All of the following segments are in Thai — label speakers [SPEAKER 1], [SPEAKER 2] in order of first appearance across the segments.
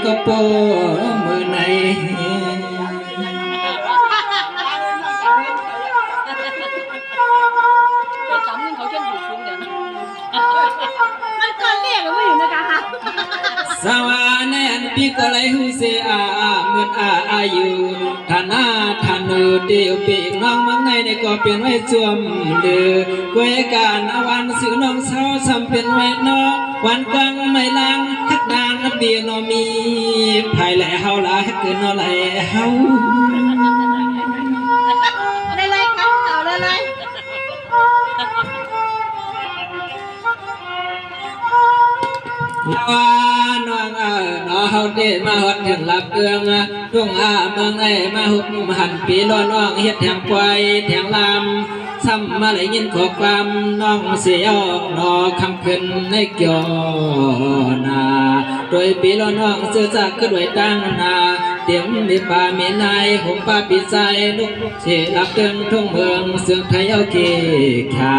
[SPEAKER 1] ก็โปมือไหนสวาแนนปีก็เลยหูเสียเมื่ออายุท่านาท่านเดียวปีน้องเมืองในนี่ก็เปลี่ยนไว้จวมเดือกวยการวันสื่อน้องเศร้าทำเป็นไว้นอวันกลางไม่ล้างทักนางเบียนอมีภายแหล่เฮาละเกินนอไหลเฮา
[SPEAKER 2] ได้เลยครับเอาได้เลย
[SPEAKER 1] น้องน้องเฮาเดมาฮอดถึงหลับเอืองช่วงเมืองไอ้มาหุบหันปีล้อน้องเฮ็ดแถงควายแถงลำซ้ำมาเลยยินขอความน้องเสียออกนอคำขึ้นในเกี่ยวนาโดยปีล้อน้องเสื้อจากขึ้นไว้ตั้งนาเตียงมีป่ามีนายหงป่าปีใจลุกเสียหลับเตือนทุ่งเมืองเสืองไทยเอาเกขา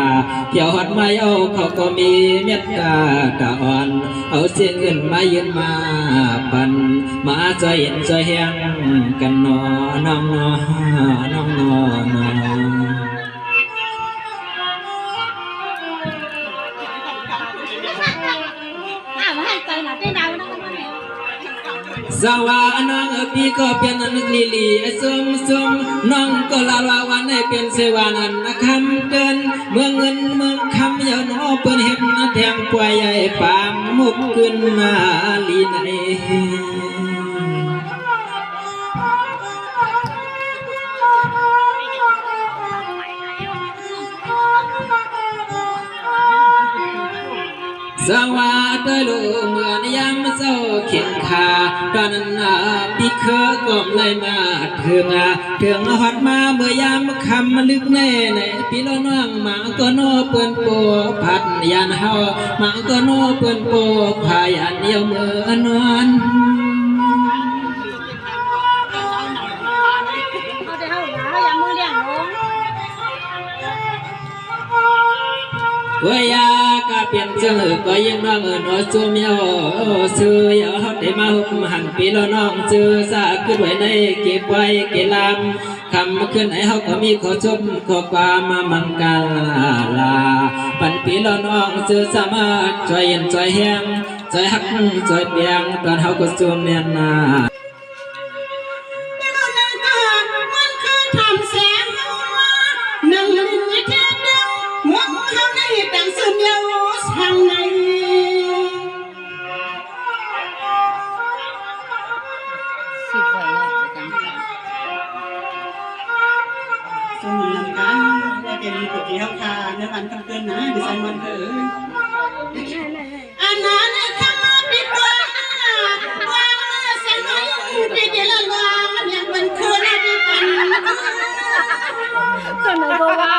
[SPEAKER 1] เกี่ยวหอดไม้เอาเขาก็มีเม็ดตาตาอ่อนเอาเสียงเงินมายืนมาปันมาใจเย็นใจแห้งกันนอน้องนอน้องนอนอสวาน้องพี่ก็เป็นนันลีลีซุมน้องก็ลาวันให้เป็นเสวานันคำเดินเมืองเงินเมืองคำยาวนอเปิ้นเห็นแทงป่วยใหญ่ปางมุกขึ้นมาลีในสวัสดีลูกเมื่อยามเช้าเขียนขาตอนนั้นพี่เคยก้มเลยมาถึงหอดมาเมื่อยามคำลึกแน่ในพี่ล้อน้องมาก็โนเปิ้นโปพัดยันเฮามาก็โนเปิ้นโปพายันเดียวเมื่อนอนว่ายากาเปลี่ยนเจอก็ยังน้องน้อซูมยอซื้อยอได้มาหุบหันปีละน้องซื้อสาขึ้นไว้ในเก็บไว้เก็บลำคำขึ้นให้เขาก็มีขอชมขอความมามังกาลาปันปีละน้องซื้อสามารถใจเย็นใจแห้งใจหักใจเปียงตอนเขาก็ซูมเนียนนา
[SPEAKER 3] สมุนน้ำกันว่าเป็นกุฏิเฮาคาเนื้อมันคำเกินนะดิฉันมันเถอะอันนั้นข้ามาปิดตัวว่าเสียงน้อยปิดเดี๋ยวละลางอย่างมันคืนอะไรกัน
[SPEAKER 2] จนไหนก็ว่า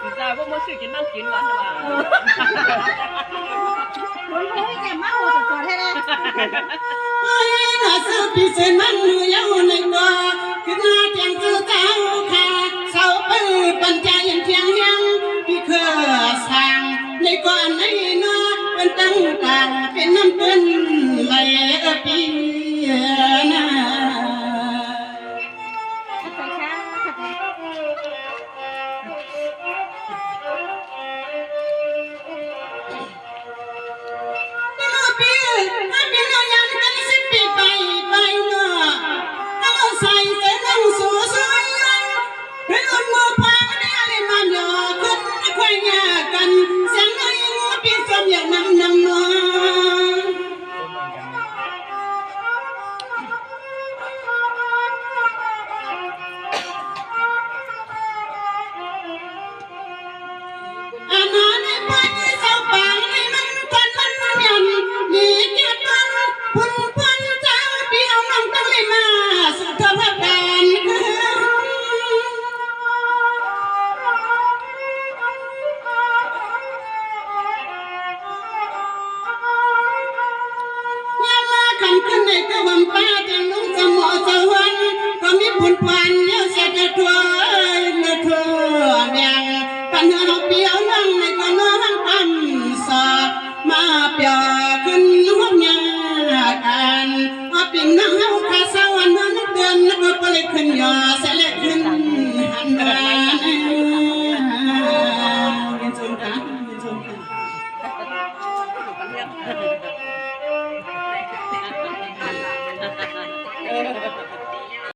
[SPEAKER 4] ดีใจว่ามันสื่อกินนั่งกินวันแต่ว่า
[SPEAKER 2] คนเขาให้แกมาโหดตัวแท้
[SPEAKER 3] เฮ้ยน่าซื้อปีเซนมันอยู่ยาวในบ่คือน่าเจียงซื้อเจ้าค่ะเสาปื้อปัญญาอย่างเทียงยังพี่เคยสั่งในก่อนในนอเป็นตั้งต่างเป็นน้ำเป็นไหลปีนะเปียขึ้นห้องยา ขึ้นยอเสลขึ้นหันมาเรียนชมกันเรียนชมกัน
[SPEAKER 4] Hãy subscribe cho kênh Ghiền Mì Gõ để không bỏ lỡ